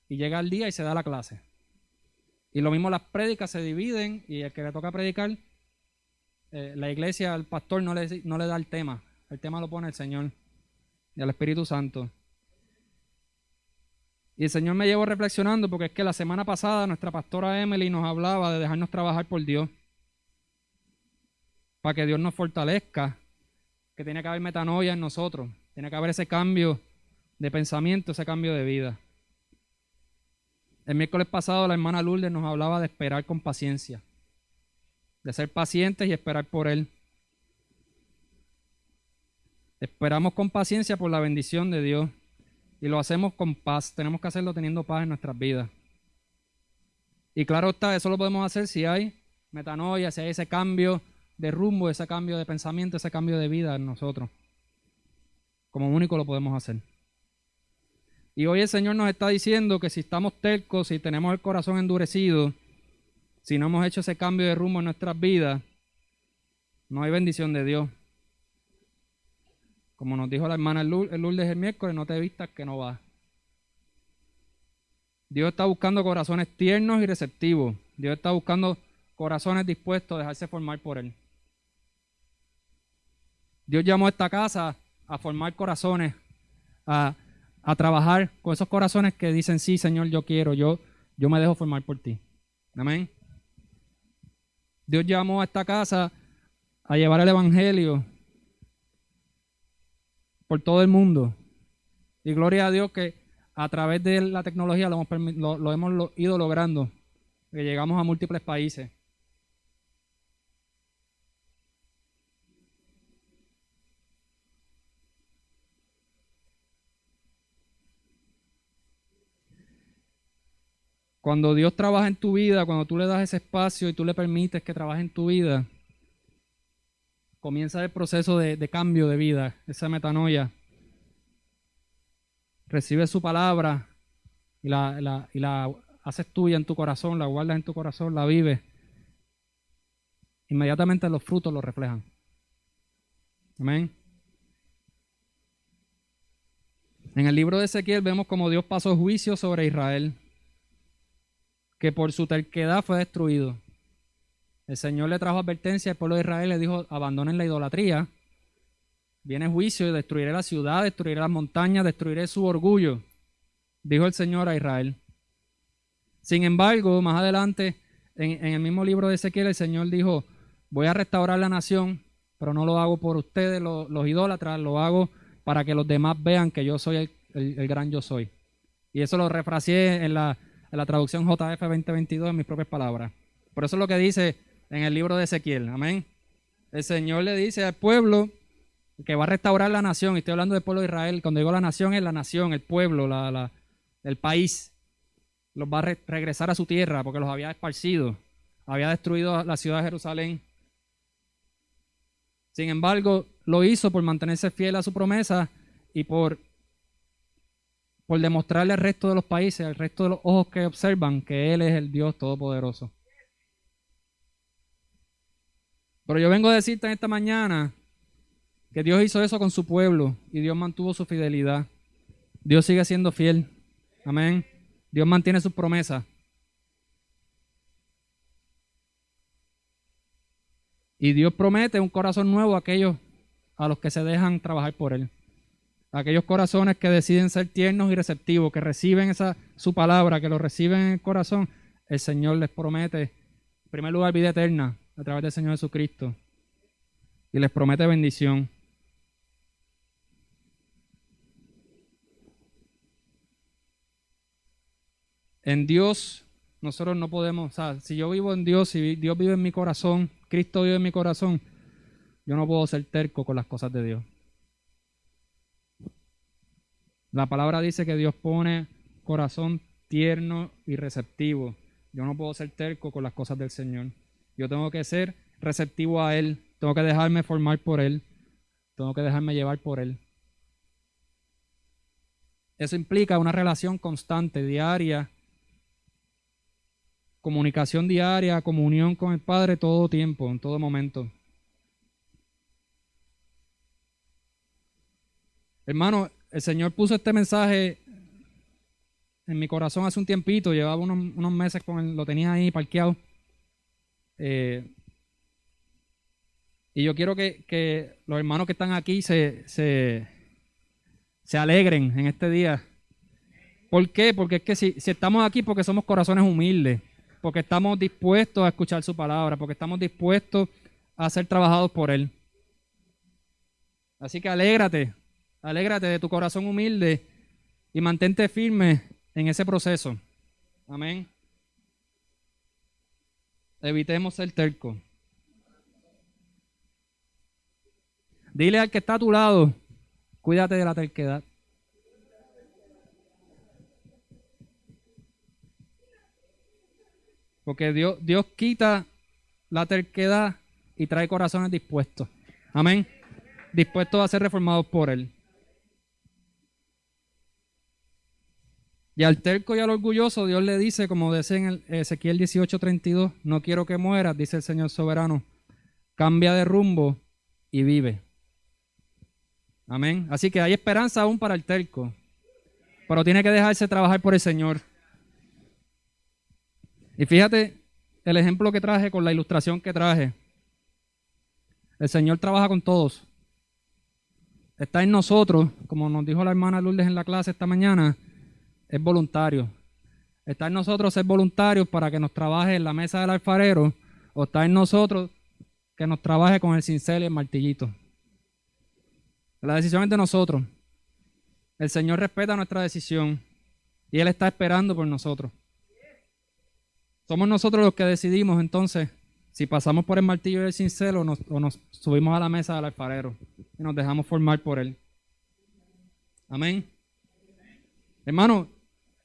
llega el día y se da la clase. Y lo mismo las prédicas se dividen y el que le toca predicar, la iglesia, el pastor no le da el tema lo pone el Señor y el Espíritu Santo. Y el Señor me llevó reflexionando porque es que la semana pasada nuestra pastora Emily nos hablaba de dejarnos trabajar por Dios, para que Dios nos fortalezca, que tiene que haber metanoia en nosotros, tiene que haber ese cambio de pensamiento, ese cambio de vida. El miércoles pasado la hermana Lourdes nos hablaba de esperar con paciencia, de ser pacientes y esperar por Él. Esperamos con paciencia por la bendición de Dios y lo hacemos con paz. Tenemos que hacerlo teniendo paz en nuestras vidas. Y claro está, eso lo podemos hacer si hay metanoia, si hay ese cambio de rumbo, ese cambio de pensamiento, ese cambio de vida en nosotros. Como único lo podemos hacer. Y hoy el Señor nos está diciendo que si estamos tercos, si tenemos el corazón endurecido, si no hemos hecho ese cambio de rumbo en nuestras vidas, no hay bendición de Dios. Como nos dijo la hermana Lourdes el miércoles, no te vistas que no vas. Dios está buscando corazones tiernos y receptivos. Dios está buscando corazones dispuestos a dejarse formar por Él. Dios llamó a esta casa a formar corazones, a trabajar con esos corazones que dicen, sí, Señor, yo quiero, yo me dejo formar por ti. Amén. Dios llamó a esta casa a llevar el Evangelio por todo el mundo. Y gloria a Dios que a través de la tecnología lo hemos ido logrando, que llegamos a múltiples países. Cuando Dios trabaja en tu vida, cuando tú le das ese espacio y tú le permites que trabaje en tu vida, comienza el proceso de cambio de vida, esa metanoia. Recibes su palabra y la haces tuya en tu corazón, la guardas en tu corazón, la vives. Inmediatamente los frutos lo reflejan. Amén. En el libro de Ezequiel vemos como Dios pasó juicio sobre Israel, que por su terquedad fue destruido. El Señor le trajo advertencia al pueblo de Israel, le dijo, abandonen la idolatría. Viene juicio y destruiré la ciudad, destruiré las montañas, destruiré su orgullo, dijo el Señor a Israel. Sin embargo, más adelante, en el mismo libro de Ezequiel, el Señor dijo, voy a restaurar la nación, pero no lo hago por ustedes, los idólatras, lo hago para que los demás vean que yo soy el gran yo soy. Y eso lo refraseé en la traducción JF 2022 en mis propias palabras. Por eso es lo que dice en el libro de Ezequiel. Amén. El Señor le dice al pueblo que va a restaurar la nación. Y estoy hablando del pueblo de Israel. Cuando digo la nación, es la nación, el pueblo, el país. Los va a regresar a su tierra porque los había esparcido. Había destruido la ciudad de Jerusalén. Sin embargo, lo hizo por mantenerse fiel a su promesa y por demostrarle al resto de los países, al resto de los ojos que observan, que Él es el Dios Todopoderoso. Pero yo vengo a decirte en esta mañana que Dios hizo eso con su pueblo y Dios mantuvo su fidelidad. Dios sigue siendo fiel. Amén. Dios mantiene sus promesas. Y Dios promete un corazón nuevo a aquellos a los que se dejan trabajar por Él. Aquellos corazones que deciden ser tiernos y receptivos, que reciben su palabra, que lo reciben en el corazón, el Señor les promete, en primer lugar, vida eterna a través del Señor Jesucristo. Y les promete bendición. En Dios, nosotros no podemos, o sea, si yo vivo en Dios, si Dios vive en mi corazón, Cristo vive en mi corazón, yo no puedo ser terco con las cosas de Dios. La palabra dice que Dios pone corazón tierno y receptivo. Yo no puedo ser terco con las cosas del Señor. Yo tengo que ser receptivo a Él. Tengo que dejarme formar por Él. Tengo que dejarme llevar por Él. Eso implica una relación constante, diaria, comunicación diaria, comunión con el Padre todo tiempo, en todo momento. Hermano, el Señor puso este mensaje en mi corazón hace un tiempito, llevaba unos meses lo tenía ahí parqueado. Y yo quiero que los hermanos que están aquí se alegren en este día. ¿Por qué? Porque es que si estamos aquí porque somos corazones humildes, porque estamos dispuestos a escuchar su palabra, porque estamos dispuestos a ser trabajados por Él. Así que alégrate de tu corazón humilde y mantente firme en ese proceso. Amén. Evitemos ser tercos. Dile al que está a tu lado, cuídate de la terquedad. Porque Dios quita la terquedad y trae corazones dispuestos. Amén. Dispuestos a ser reformados por Él. Y al terco y al orgulloso Dios le dice, como dice en Ezequiel 18:32, no quiero que mueras, dice el Señor soberano. Cambia de rumbo y vive. Amén. Así que hay esperanza aún para el terco, pero tiene que dejarse trabajar por el Señor. Y fíjate el ejemplo que traje con la ilustración que traje. El Señor trabaja con todos. Está en nosotros, como nos dijo la hermana Lourdes en la clase esta mañana, es voluntario. Está en nosotros ser voluntarios para que nos trabaje en la mesa del alfarero, o está en nosotros que nos trabaje con el cincel y el martillito. La decisión es de nosotros. El Señor respeta nuestra decisión y Él está esperando por nosotros. Somos nosotros los que decidimos entonces si pasamos por el martillo y el cincel o nos subimos a la mesa del alfarero y nos dejamos formar por Él. Amén. Hermano,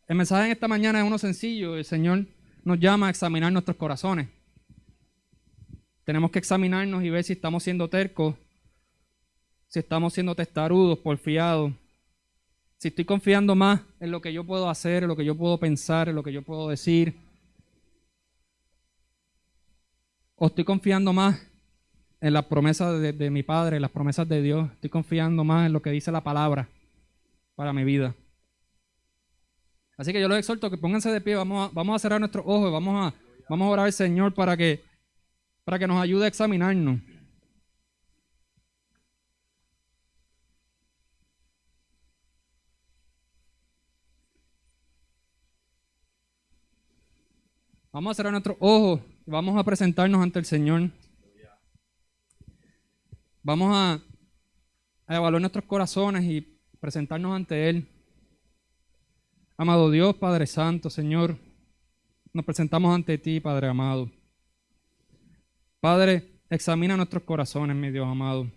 el mensaje en esta mañana es uno sencillo. El Señor nos llama a examinar nuestros corazones. Tenemos que examinarnos y ver si estamos siendo tercos, si estamos siendo testarudos, porfiados, si estoy confiando más en lo que yo puedo hacer, en lo que yo puedo pensar, en lo que yo puedo decir, o estoy confiando más en las promesas de mi Padre, en las promesas de Dios. Estoy confiando más en lo que dice la palabra para mi vida. Así que yo los exhorto que pónganse de pie, vamos a cerrar nuestros ojos, vamos a orar al Señor para que nos ayude a examinarnos. Vamos a cerrar nuestros ojos y vamos a presentarnos ante el Señor. Vamos a evaluar nuestros corazones y presentarnos ante Él. Amado Dios, Padre Santo, Señor, nos presentamos ante ti, Padre amado. Padre, examina nuestros corazones, mi Dios amado.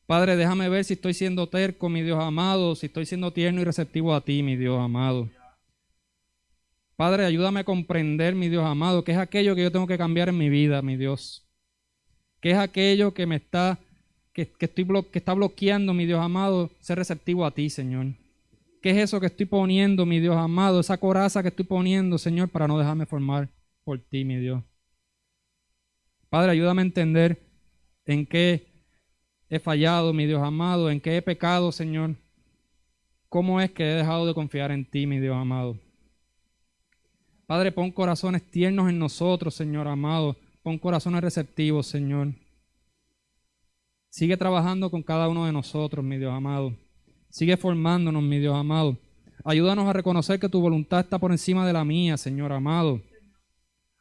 Padre, déjame ver si estoy siendo terco, mi Dios amado, si estoy siendo tierno y receptivo a ti, mi Dios amado. Padre, ayúdame a comprender, mi Dios amado, qué es aquello que yo tengo que cambiar en mi vida, mi Dios. Qué es aquello que está bloqueando, mi Dios amado, ser receptivo a ti, Señor. ¿Qué es eso que estoy poniendo, mi Dios amado? Esa coraza que estoy poniendo, Señor, para no dejarme formar por ti, mi Dios. Padre, ayúdame a entender en qué he fallado, mi Dios amado, en qué he pecado, Señor. ¿Cómo es que he dejado de confiar en ti, mi Dios amado? Padre, pon corazones tiernos en nosotros, Señor amado. Pon corazones receptivos, Señor. Sigue trabajando con cada uno de nosotros, mi Dios amado. Sigue formándonos, mi Dios amado. Ayúdanos a reconocer que tu voluntad está por encima de la mía, Señor amado.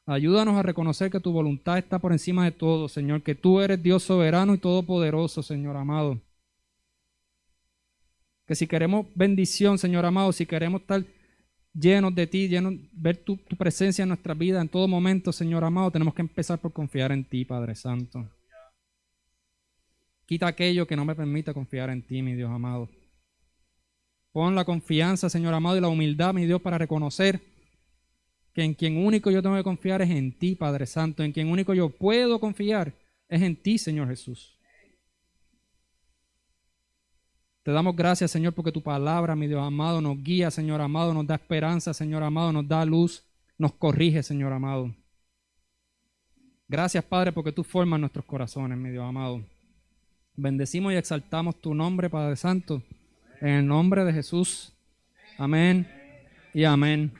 Ayúdanos a reconocer que tu voluntad está por encima de todo, Señor. Que tú eres Dios soberano y todopoderoso, Señor amado. Que si queremos bendición, Señor amado, si queremos estar llenos de ti, ver tu presencia en nuestra vida en todo momento, Señor amado, tenemos que empezar por confiar en ti, Padre Santo. Quita aquello que no me permita confiar en ti, mi Dios amado. Pon la confianza, Señor amado, y la humildad, mi Dios, para reconocer que en quien único yo tengo que confiar es en ti, Padre Santo. En quien único yo puedo confiar es en ti, Señor Jesús. Te damos gracias, Señor, porque tu palabra, mi Dios amado, nos guía, Señor amado, nos da esperanza, Señor amado, nos da luz, nos corrige, Señor amado. Gracias, Padre, porque tú formas nuestros corazones, mi Dios amado. Bendecimos y exaltamos tu nombre, Padre Santo, en el nombre de Jesús. Amén y amén.